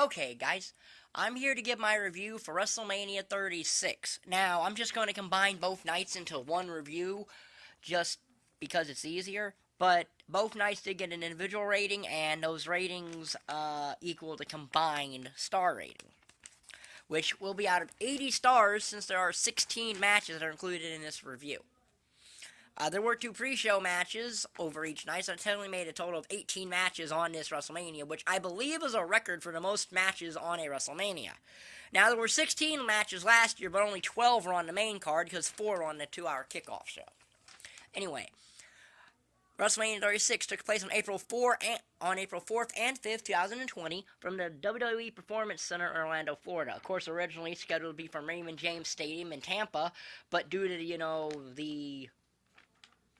Okay, guys, I'm here to give my review for WrestleMania 36. Now, I'm just going to combine both nights into one review just because it's easier, but both nights did get an individual rating, and those ratings equal the combined star rating, which will be out of 80 stars since there are 16 matches that are included in this review. There were two pre-show matches over each night, so it totally made a total of 18 matches on this WrestleMania, which I believe is a record for the most matches on a WrestleMania. Now, there were 16 matches last year, but only 12 were on the main card because 4 were on the 2-hour kickoff show. Anyway, WrestleMania 36 took place on April 4th and 5th, 2020, from the WWE Performance Center in Orlando, Florida. Of course, originally scheduled to be from Raymond James Stadium in Tampa, but due to, the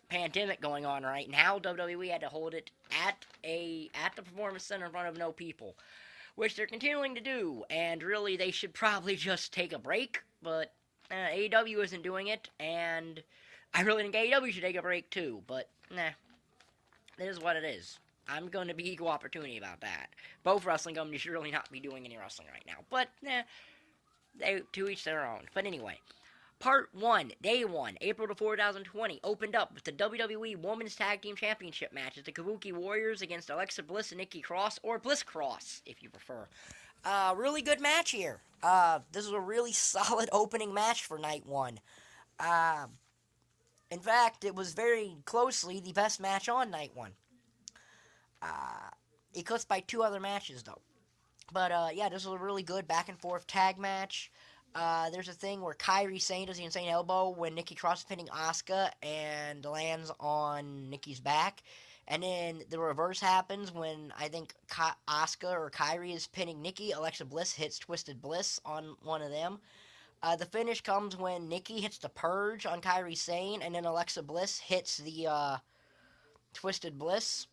pandemic going on right now, WWE had to hold it at the Performance Center in front of no people, which they're continuing to do, and really they should probably just take a break, but AEW isn't doing it, and I really think AEW should take a break too, but nah, it is what it is. I'm going to be equal opportunity about that. Both wrestling companies should really not be doing any wrestling right now, but they to each their own. But anyway, Part 1, Day 1, April 4, 2020, opened up with the WWE Women's Tag Team Championship matches. The Kabuki Warriors against Alexa Bliss and Nikki Cross, or Bliss Cross, if you prefer. Really good match here. This is a really solid opening match for Night 1. In fact, it was very closely the best match on Night 1. Eclipsed by 2 other matches, though. But, yeah, this was a really good back-and-forth tag match. There's a thing where Kairi does the insane elbow when Nikki Cross is pinning Asuka and lands on Nikki's back. And then the reverse happens when I think Asuka or Kairi is pinning Nikki. Alexa Bliss hits Twisted Bliss on one of them. The finish comes when Nikki hits the Purge on Kairi Sane, and then Alexa Bliss hits the Twisted Bliss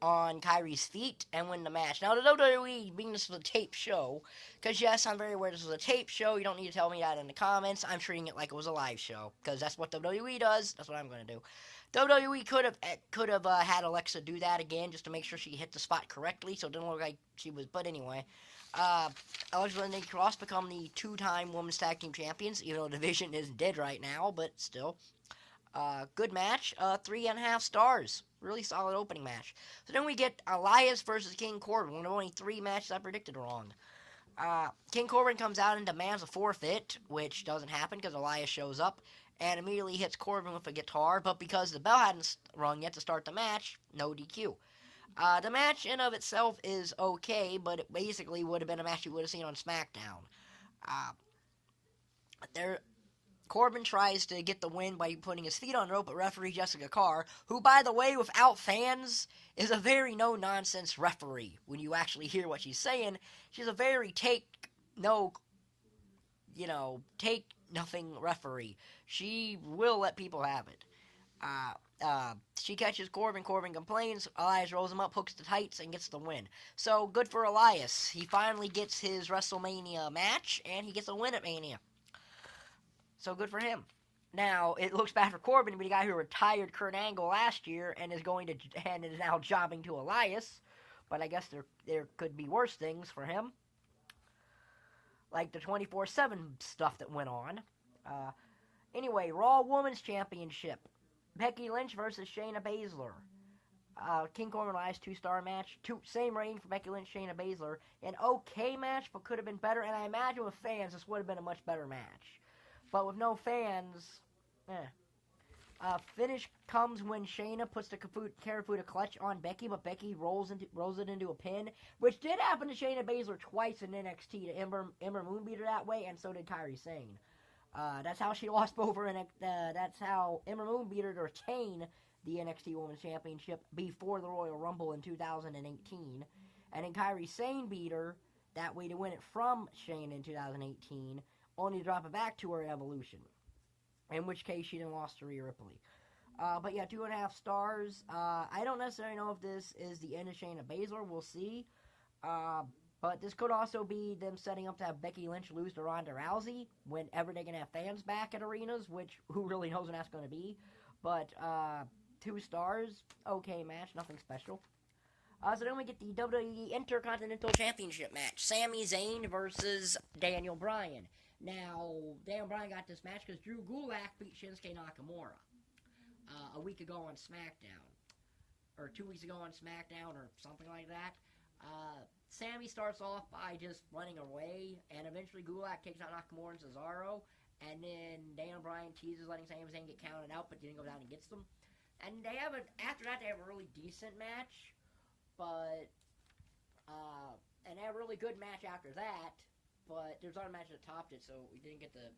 on Kairi's feet and win the match. Now, the WWE, being this was a tape show, because yes, I'm very aware this was a tape show, you don't need to tell me that in the comments, I'm treating it like it was a live show, because that's what WWE does, that's what I'm going to do. WWE could have had Alexa do that again, just to make sure she hit the spot correctly, so it didn't look like she was, but anyway. Alexa and Nikki Cross become the 2-time Women's Tag Team Champions, even though the division is dead right now, but still. Good match, 3.5 stars. Really solid opening match. So then we get Elias versus King Corbin, one of only 3 matches I predicted wrong. King Corbin comes out and demands a forfeit, which doesn't happen because Elias shows up and immediately hits Corbin with a guitar, but because the bell hadn't rung yet to start the match, no DQ. The match in of itself is okay, but it basically would have been a match you would have seen on SmackDown. Corbin tries to get the win by putting his feet on the rope, but referee Jessica Carr, who, by the way, without fans, is a very no-nonsense referee. When you actually hear what she's saying, she's a very take-nothing referee. She will let people have it. She catches Corbin. Corbin complains. Elias rolls him up, hooks the tights, and gets the win. So, good for Elias. He finally gets his WrestleMania match, and he gets a win at Mania. So good for him. Now, it looks bad for Corbin, but the guy who retired Kurt Angle last year and is now jobbing to Elias. But I guess there could be worse things for him, like the 24/7 stuff that went on. Anyway, Raw Women's Championship: Becky Lynch versus Shayna Baszler. King Corbin Elias 2-star match. Same rating for Becky Lynch, Shayna Baszler. An okay match, but could have been better. And I imagine with fans, this would have been a much better match. But with no fans, finish comes when Shayna puts the Karafuda clutch on Becky, but Becky rolls it into a pin, which did happen to Shayna Baszler twice in NXT. To Ember Moon her that way, and so did Kairi Sane. That's how she lost over, and that's how Ember Moon beat her to retain the NXT Women's Championship before the Royal Rumble in 2018. And then Kairi Sane beat her that way to win it from Shayna in 2018. Only to drop it back to her at Evolution, in which case she then lost to Rhea Ripley. But yeah, 2.5 stars. I don't necessarily know if this is the end of Shayna Baszler. We'll see. But this could also be them setting up to have Becky Lynch lose to Ronda Rousey whenever they can have fans back at arenas, which who really knows when that's going to be. But 2 stars, okay match, nothing special. So then we get the WWE Intercontinental Championship match. Sami Zayn versus Daniel Bryan. Now, Daniel Bryan got this match because Drew Gulak beat Shinsuke Nakamura a week ago on SmackDown. Or 2 weeks ago on SmackDown or something like that. Sami starts off by just running away, and eventually Gulak takes out Nakamura and Cesaro, and then Daniel Bryan teases letting Sami Zayn get counted out, but didn't go down and gets them. And after that, they have a really decent match, but, and they have a really good match after that, but there's other matches that topped it, so we didn't get the,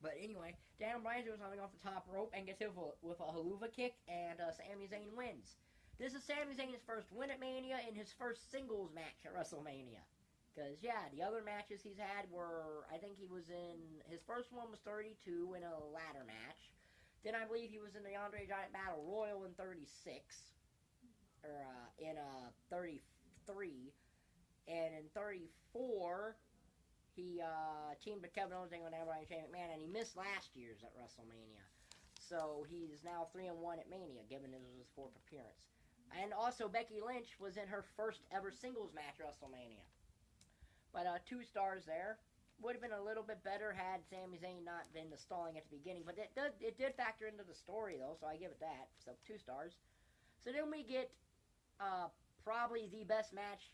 but anyway, Daniel Bryan doing something off the top rope and gets hit with a haluva kick, and Sami Zayn wins. This is Sami Zayn's first win at Mania and his first singles match at WrestleMania. Because, yeah, the other matches he's had were, I think he was in, his first one was 32 in a ladder match. Then I believe he was in the Andre Giant Battle Royal in 36. Or, in 33. And in 34, he teamed with Kevin Owens and Bryan and Shane McMahon, and he missed last year's at WrestleMania. So he's now 3-1 at Mania, given this was his fourth appearance. And also, Becky Lynch was in her first ever singles match at WrestleMania. But 2 stars there. Would have been a little bit better had Sami Zayn not been the stalling at the beginning. But it did factor into the story, though, so I give it that. So 2 stars. So then we get probably the best match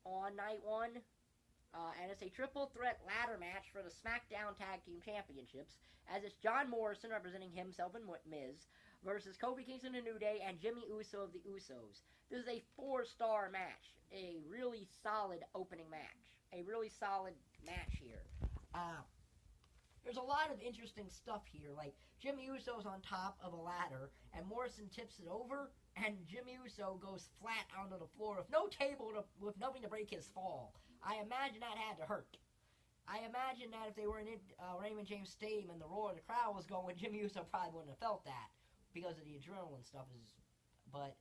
on night 1. And it's a triple threat ladder match for the SmackDown Tag Team Championships. As it's John Morrison representing himself and Miz versus Kofi Kingston and New Day and Jimmy Uso of the Usos. This is a 4-star match. A really solid opening match. A really solid match here. There's a lot of interesting stuff here. Like, Jimmy Uso's on top of a ladder, and Morrison tips it over, and Jimmy Uso goes flat onto the floor with no table, with nothing to break his fall. I imagine that had to hurt. I imagine that if they were in Raymond James Stadium and the roar of the crowd was going, Jimmy Uso probably wouldn't have felt that because of the adrenaline stuff. But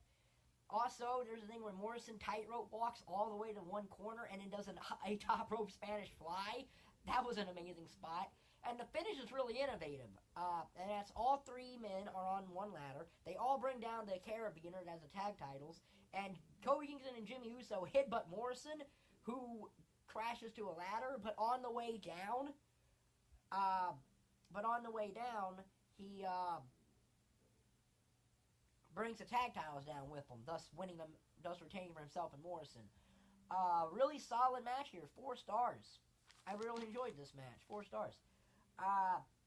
also, there's a thing where Morrison tightrope walks all the way to one corner and then does a top rope Spanish fly. That was an amazing spot. And the finish is really innovative. And that's all 3 men are on one ladder. They all bring down the Carabiner as the tag titles. And Kofi Kingston and Jimmy Uso headbutt Morrison, who crashes to a ladder. But on the way down, he brings the tag titles down with him, thus retaining for himself and Morrison. Really solid match here, 4 stars. I really enjoyed this match, 4 stars.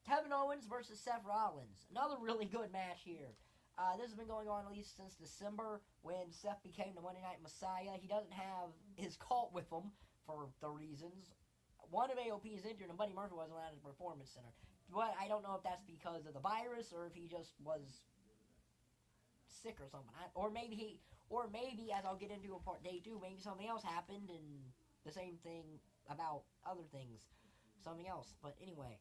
Kevin Owens versus Seth Rollins. Another really good match here. This has been going on at least since December when Seth became the Monday Night Messiah. He doesn't have his cult with him for the reasons. One of AOP is injured and Buddy Murphy wasn't allowed at the Performance Center. But I don't know if that's because of the virus or if he just was sick or something. Or maybe, as I'll get into in part day 2, maybe something else happened and the same thing about other things. Something else. But anyway,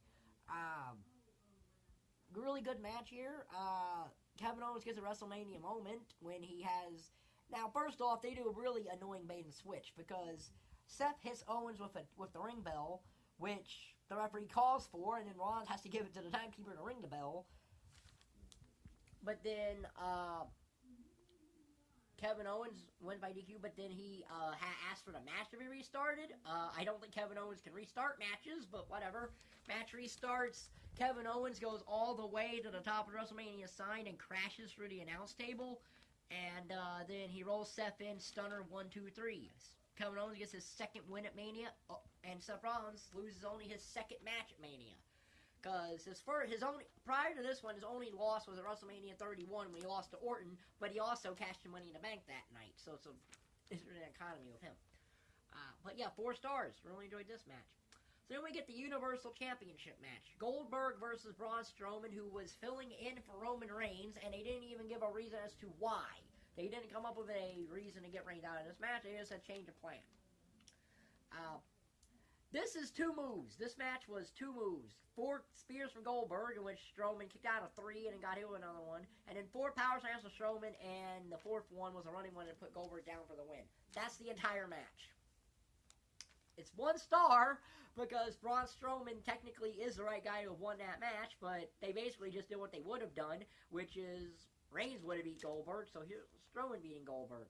really good match here. Kevin Owens gets a WrestleMania moment when he has... Now, first off, they do a really annoying bait and switch because Seth hits Owens with the ring bell, which the referee calls for, and then Rollins has to give it to the timekeeper to ring the bell. But then, Kevin Owens went by DQ, but then he asked for the match to be restarted. I don't think Kevin Owens can restart matches, but whatever. Match restarts. Kevin Owens goes all the way to the top of the WrestleMania sign and crashes through the announce table. And then he rolls Seth in, stunner 1, 2, 3. Kevin Owens gets his second win at Mania, and Seth Rollins loses only his second match at Mania. Because prior to this one, his only loss was at WrestleMania 31 when he lost to Orton, but he also cashed in Money in the Bank that night. So it's an economy with him. But yeah, 4 stars. Really enjoyed this match. So then we get the Universal Championship match. Goldberg versus Braun Strowman, who was filling in for Roman Reigns, and they didn't even give a reason as to why. They didn't come up with a reason to get Reigns out of this match. They just had change of plan. This is 2 moves. This match was 2 moves. 4 spears from Goldberg, in which Strowman kicked out of 3 and then got hit with another one. And then 4 power slams from Strowman, and the 4th one was a running one that put Goldberg down for the win. That's the entire match. It's 1 star because Braun Strowman technically is the right guy who won that match, but they basically just did what they would have done, which is Reigns would have beat Goldberg, so here's Strowman beating Goldberg.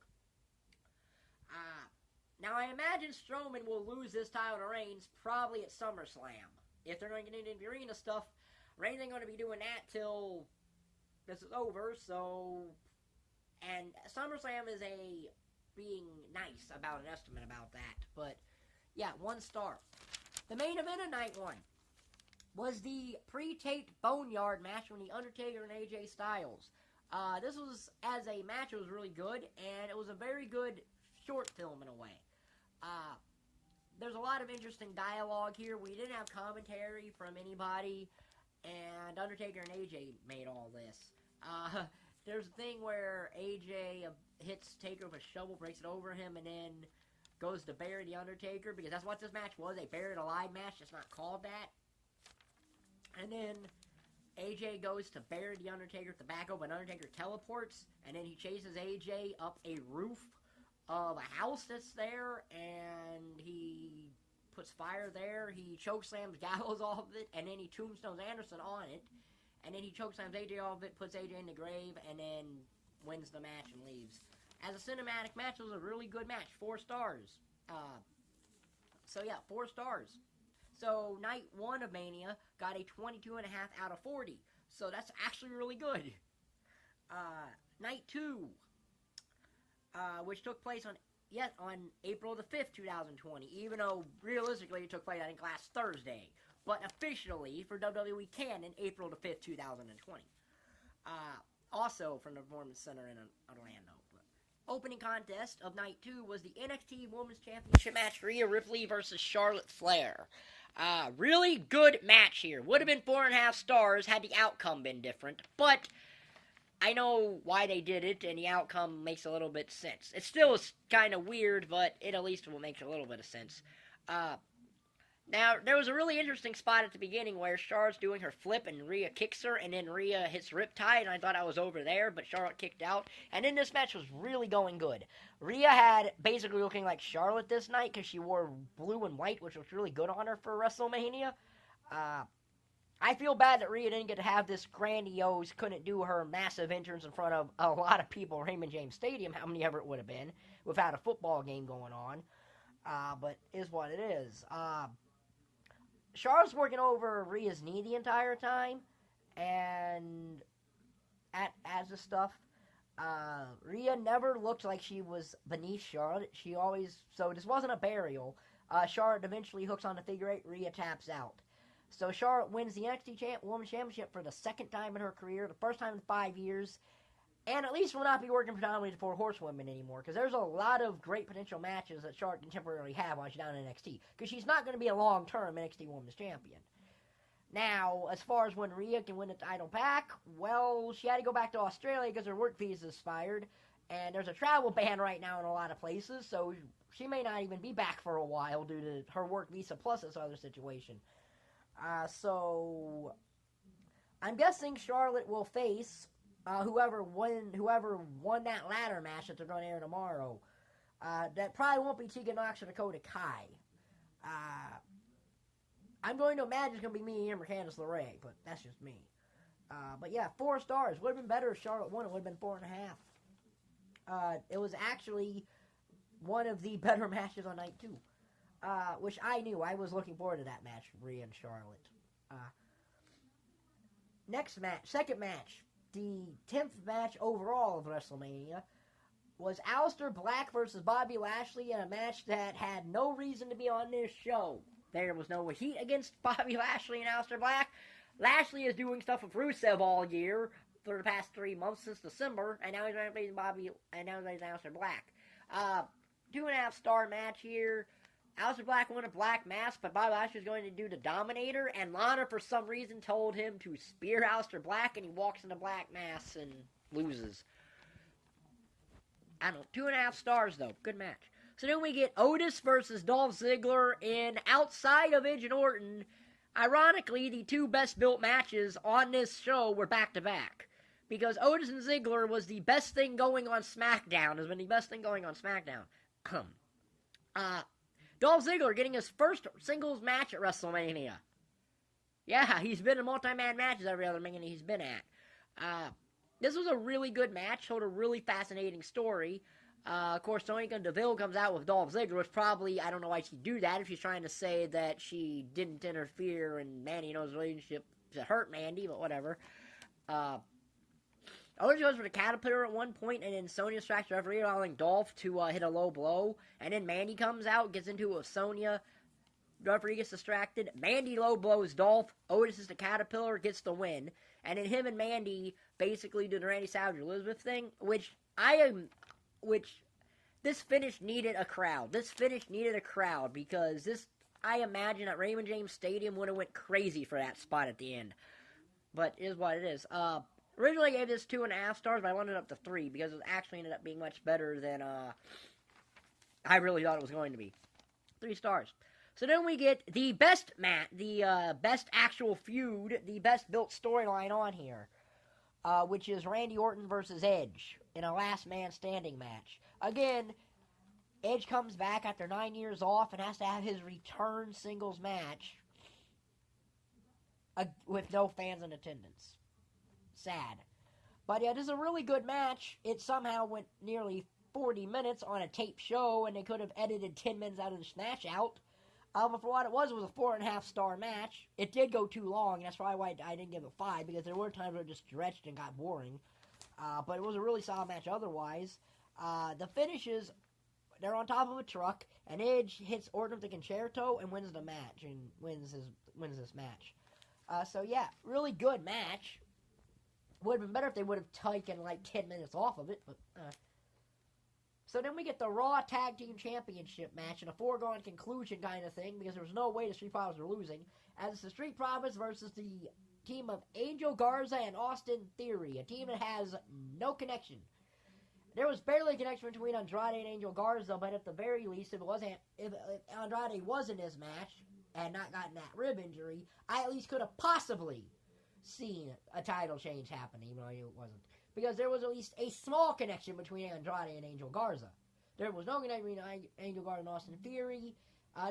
Now, I imagine Strowman will lose this title to Reigns probably at SummerSlam. If they're not getting into the arena stuff, Reigns ain't going to be doing that till this is over, so... And SummerSlam is being nice about an estimate about that. But, yeah, 1 star. The main event of night 1 was the pre-taped Boneyard match between The Undertaker and AJ Styles. This was, as a match, it was really good, and it was a very good short film in a way. There's a lot of interesting dialogue here. We didn't have commentary from anybody, and Undertaker and AJ made all this. There's a thing where AJ hits Taker with a shovel, breaks it over him, and then goes to bury The Undertaker, because that's what this match was, a buried alive match. It's not called that. And then AJ goes to bury The Undertaker at the back of an Undertaker teleports, and then he chases AJ up a roof of a house that's there, and he puts fire there. He chokeslams Gallows off of it, and then he tombstones Anderson on it, and then he chokeslams AJ off of it, puts AJ in the grave, and then wins the match and leaves. As a cinematic match, it was a really good match. 4 stars. 4 stars. So, night 1 of Mania got a 22.5 out of 40. So, that's actually really good. Night 2, which took place on April the 5th, 2020. Even though, realistically, it took place, I think, last Thursday. But officially, for WWE canon, April the 5th, 2020. Also from the Performance Center in Orlando. Opening contest of night 2 was the NXT Women's Championship match, Rhea Ripley versus Charlotte Flair. Really good match here. Would have been 4.5 stars had the outcome been different, but I know why they did it, and the outcome makes a little bit of sense. It still is kind of weird, but it at least will make a little bit of sense. Now, there was a really interesting spot at the beginning where Charlotte's doing her flip and Rhea kicks her, and then Rhea hits Riptide, and I thought I was over there, but Charlotte kicked out. And then this match was really going good. Rhea had basically looking like Charlotte this night because she wore blue and white, which was really good on her for WrestleMania. I feel bad that Rhea didn't get to have this grandiose, couldn't do her massive entrance in front of a lot of people at Raymond James Stadium, how many ever it would have been, without a football game going on. But is what it is. Charlotte's working over Rhea's knee the entire time, and as the stuff, Rhea never looked like she was beneath Charlotte. So this wasn't a burial. Charlotte eventually hooks on the figure 8, Rhea taps out. So Charlotte wins the NXT Women's Championship for the 2nd time in her career, the 1st time in 5 years, and at least will not be working predominantly for horsewomen anymore, because there's a lot of great potential matches that Charlotte can temporarily have while she's down in NXT, because she's not going to be a long-term NXT Women's Champion. Now, as far as when Rhea can win the title back, well, she had to go back to Australia because her work visa expired, and there's a travel ban right now in a lot of places, so she may not even be back for a while due to her work visa plus this other situation. So, I'm guessing Charlotte will face whoever won that ladder match that they're going to air tomorrow. That probably won't be Tegan Nox or Dakota Kai. I'm going to imagine it's going to be me and Candice LeRae, but that's just me. But yeah, 4 stars. Would have been better if Charlotte won. It would have been 4.5. It was actually one of the better matches on night 2. Which I knew. I was looking forward to that match, Rhea and Charlotte. Next match, second match, the 10th match overall of WrestleMania, was Aleister Black versus Bobby Lashley in a match that had no reason to be on this show. There was no heat against Bobby Lashley and Aleister Black. Lashley is doing stuff with Rusev all year for the past 3 months since December, and now he's facing Aleister Black. 2.5 star match here. Aleister Black won a black mask, but Bobby Lashley was going to do the Dominator, and Lana, for some reason, told him to spear Aleister Black, and he walks in the black mask and loses. I don't know, 2.5 stars, though. Good match. So then we get Otis versus Dolph Ziggler in, outside of Edge and Orton, ironically, the 2 best-built matches on this show were back-to-back. Because Otis and Ziggler was the best thing going on SmackDown. Has been the best thing going on SmackDown. Dolph Ziggler getting his first singles match at WrestleMania. Yeah, he's been in multi-man matches every other Mania he's been at. This was a really good match, told a really fascinating story. Of course, Sonya Deville comes out with Dolph Ziggler, which probably, I don't know why she'd do that if she's trying to say that she didn't interfere in Mandy and Owen's relationship to hurt Mandy, but whatever. Owens goes for the caterpillar at one point, and then Sonya distracts the referee, allowing Dolph to hit a low blow. And then Mandy comes out, gets into it with Sonya. The referee gets distracted. Mandy low blows Dolph. Otis is the caterpillar, gets the win. And then him and Mandy basically do the Randy Savage Elizabeth thing, which this finish needed a crowd. This finish needed a crowd because this, I imagine, at Raymond James Stadium would have went crazy for that spot at the end. But it is what it is. Originally I gave this 2.5 stars, but I wanted it up to 3 because it actually ended up being much better than I really thought it was going to be. 3 stars. So then we get the best best actual feud, the best built storyline on here, which is Randy Orton versus Edge in a last man standing match. Again, Edge comes back after 9 years off and has to have his return singles match with no fans in attendance. Sad. But yeah, this is a really good match. It somehow went nearly 40 minutes on a tape show, and they could have edited 10 minutes out of the snatch out. But for what it was a 4.5 star match. It did go too long, and that's probably why I didn't give it 5, because there were times where it just stretched and got boring. But it was a really solid match otherwise. The finishes, they're on top of a truck, and Edge hits Orton with the concerto and wins the match, and wins this match. So yeah, really good match. Would have been better if they would have taken like 10 minutes off of it, but So then we get the Raw Tag Team Championship match in a foregone conclusion kind of thing, because there was no way the Street Profits were losing, as it's the Street Profits versus the team of Angel Garza and Austin Theory, a team that has no connection. There was barely a connection between Andrade and Angel Garza, but at the very least, if Andrade was in this match and not gotten that rib injury, I at least could have possibly seen a title change happen, even though it wasn't. Because there was at least a small connection between Andrade and Angel Garza. There was no connection between Angel Garza and Austin Theory.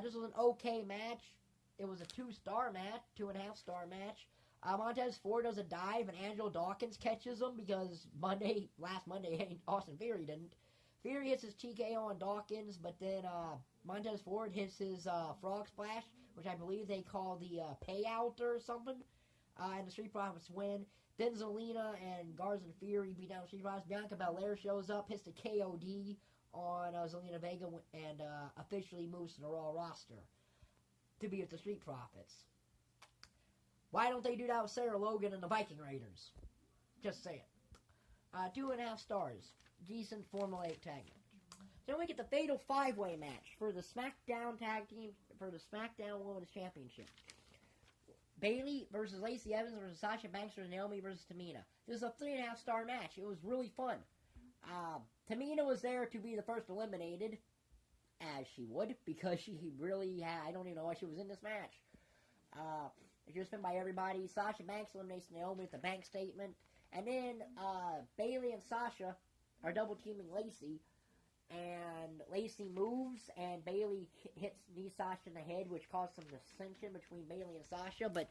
This was an okay match. It was a 2-star match, 2.5-star match. Montez Ford does a dive, and Angelo Dawkins catches him because last Monday, Austin Theory didn't. Theory hits his TKO on Dawkins, but then Montez Ford hits his frog splash, which I believe they call the payout or something. And the Street Profits win. Then Zelina and Garza and Fury beat down the Street Profits. Bianca Belair shows up, hits the KOD on Zelina Vega, and officially moves to the Raw roster to be with the Street Profits. Why don't they do that with Sarah Logan and the Viking Raiders? Just say it. 2.5 stars. Decent formulaic tag match. Then we get the Fatal 5-Way match for the SmackDown Tag Team, for the SmackDown Women's Championship. Bayley versus Lacey Evans versus Sasha Banks versus Naomi versus Tamina. This is a 3.5 star match. It was really fun. Tamina was there to be the first eliminated, as she would, because she really had, I don't even know why she was in this match. She was pinned by everybody. Sasha Banks eliminates Naomi with the bank statement. And then Bayley and Sasha are double teaming Lacey. And Lacey moves, and Bayley knees Sasha in the head, which caused some dissension between Bayley and Sasha. But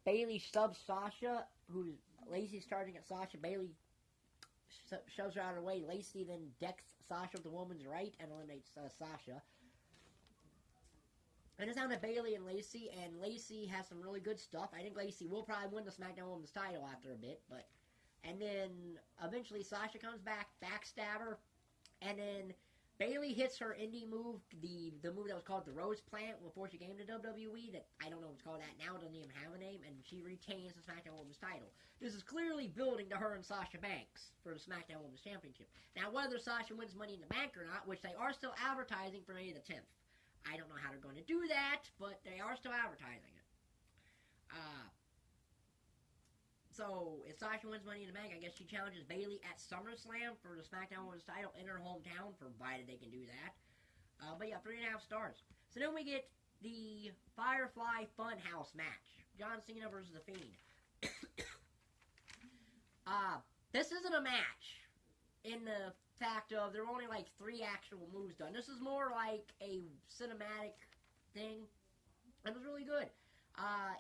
Bayley subs Sasha, who Lacey's charging at Sasha. Bayley shoves her out of the way. Lacey then decks Sasha with the woman's right and eliminates Sasha. And it's down to Bayley and Lacey has some really good stuff. I think Lacey will probably win the SmackDown Women's title after a bit, and then eventually Sasha comes back, backstabber. And then Bayley hits her indie move, the move that was called the Rose Plant before she came to WWE, that I don't know what's called that now, it doesn't even have a name, and she retains the SmackDown Women's title. This is clearly building to her and Sasha Banks for the SmackDown Women's Championship. Now, whether Sasha wins Money in the Bank or not, which they are still advertising for May the 10th. I don't know how they're going to do that, but they are still advertising it. So, if Sasha wins Money in the Bank, I guess she challenges Bayley at SummerSlam for the SmackDown Women's title in her hometown, provided they can do that. But yeah, 3.5 stars. So then we get the Firefly Funhouse match. John Cena versus The Fiend. This isn't a match in the fact of there are only like 3 actual moves done. This is more like a cinematic thing. It was really good.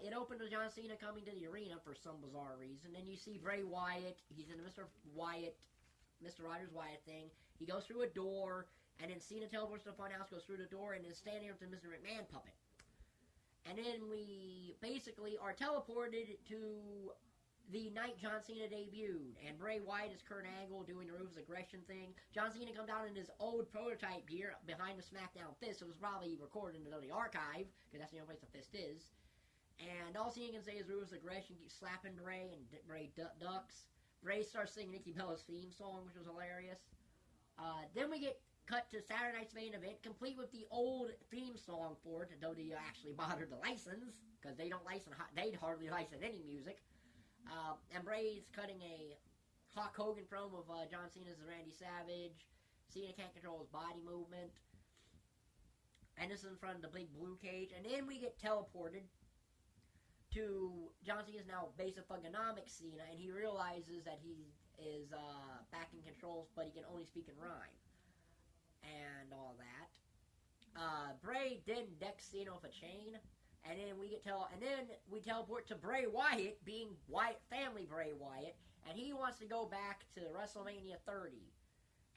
It opened with John Cena coming to the arena for some bizarre reason. Then you see Bray Wyatt. He's in the Mr. Rogers Wyatt thing. He goes through a door, and then Cena teleports to the funhouse, goes through the door, and is standing with the Mr. McMahon puppet. And then we basically are teleported to the night John Cena debuted, and Bray Wyatt is Kurt Angle doing the Ruthless Aggression thing. John Cena comes out in his old prototype gear behind the SmackDown fist, so it was probably recorded in the archive, because that's the only place the fist is. And all Cena can say is Ruthless Aggression, keeps slapping Bray, and Bray ducks. Bray starts singing Nikki Bella's theme song, which was hilarious. Then we get cut to Saturday night's main event, complete with the old theme song for it. WWE actually bothered to license, because they hardly license any music. And Bray's cutting a Hulk Hogan promo of John Cena's Randy Savage. Cena can't control his body movement. And this is in front of the big blue cage. And then we get teleported to John Cena's now basic thugonomic Cena, and he realizes that he is back in controls, but he can only speak in rhyme. And all that. Bray then decks Cena with a chain. And then we teleport to Bray Wyatt, being Wyatt family Bray Wyatt, and he wants to go back to WrestleMania 30.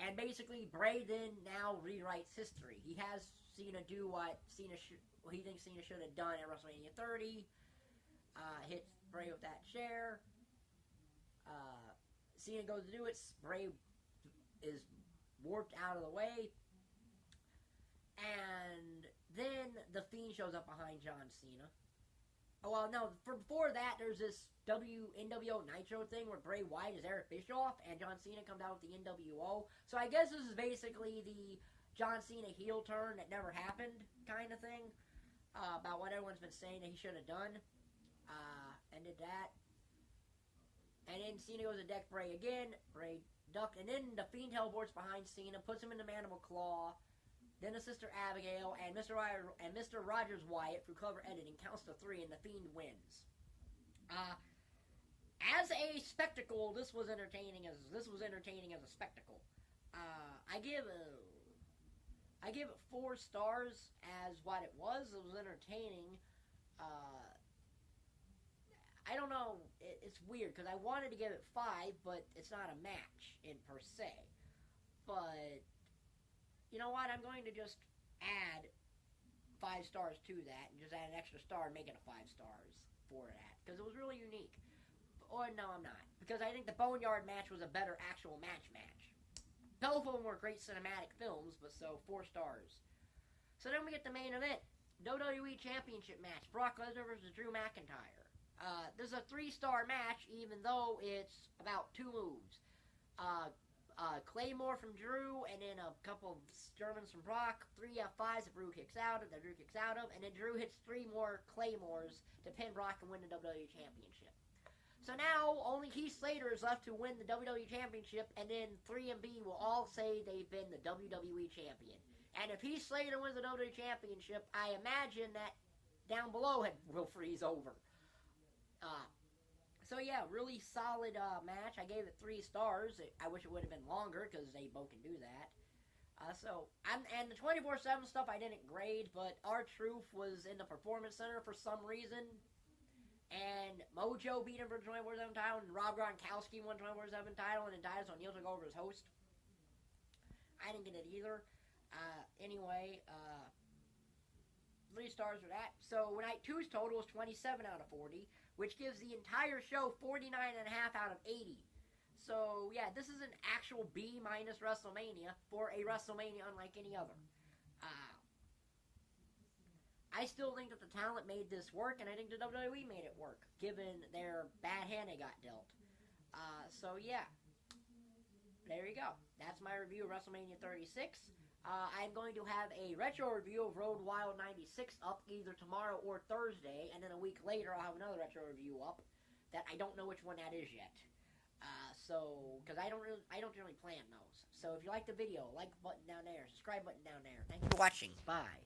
And basically, Bray then now rewrites history. He has Cena do what he thinks Cena should have done at WrestleMania 30. Hits Bray with that chair. Cena goes to do it. Bray is warped out of the way. And then the Fiend shows up behind John Cena. Oh, well, no, before that, there's this NWO Nitro thing where Bray Wyatt is Eric Bischoff, and John Cena comes out with the NWO. So I guess this is basically the John Cena heel turn that never happened kind of thing, about what everyone's been saying that he should have done. And did that. And then Cena goes to deck Bray again. Bray ducked, and then the Fiend teleports behind Cena, puts him in the Mandible Claw. Then the Sister Abigail and Mr. Rogers Wyatt, through clever editing, counts to 3, and the Fiend wins. As a spectacle, this was entertaining as a spectacle. I give it 4 stars as what it was. It was entertaining. I don't know. It's weird because I wanted to give it 5, but it's not a match in per se. But you know what? I'm going to just add 5 stars to that and just add an extra star and make it a 5 stars for that. Because it was really unique. Or no, I'm not. Because I think the Boneyard match was a better actual match. Both of them were great cinematic films, but so 4 stars. So then we get the main event. WWE Championship match. Brock Lesnar versus Drew McIntyre. This is a 3-star match, even though it's about 2 moves. Claymore from Drew, and then a couple of Germans from Brock. 3 F5s that Drew kicks out of, and then Drew hits 3 more Claymores to pin Brock and win the WWE Championship. So now, only Heath Slater is left to win the WWE Championship, and then 3MB will all say they've been the WWE Champion. And if Heath Slater wins the WWE Championship, I imagine that down below will freeze over. So yeah, really solid match. I gave it 3 stars. I wish it would have been longer because they both can do that. And the 24/7 stuff I didn't grade, but R-Truth was in the Performance Center for some reason. And Mojo beat him for the 24/7 title, and Rob Gronkowski won the 24/7 title, and then Titus O'Neil took over as host. I didn't get it either. Anyway, 3 stars for that. So night 2's total is 27 out of 40, which gives the entire show 49.5 out of 80. So yeah, this is an actual B- WrestleMania for a WrestleMania unlike any other. I still think that the talent made this work, and I think the WWE made it work, given their bad hand they got dealt. So yeah, there you go. That's my review of WrestleMania 36. I'm going to have a retro review of Road Wild 96 up either tomorrow or Thursday, and then a week later I'll have another retro review up that I don't know which one that is yet. Because I don't generally plan those. So if you like the video, like button down there, subscribe button down there. Thank you for watching. Bye.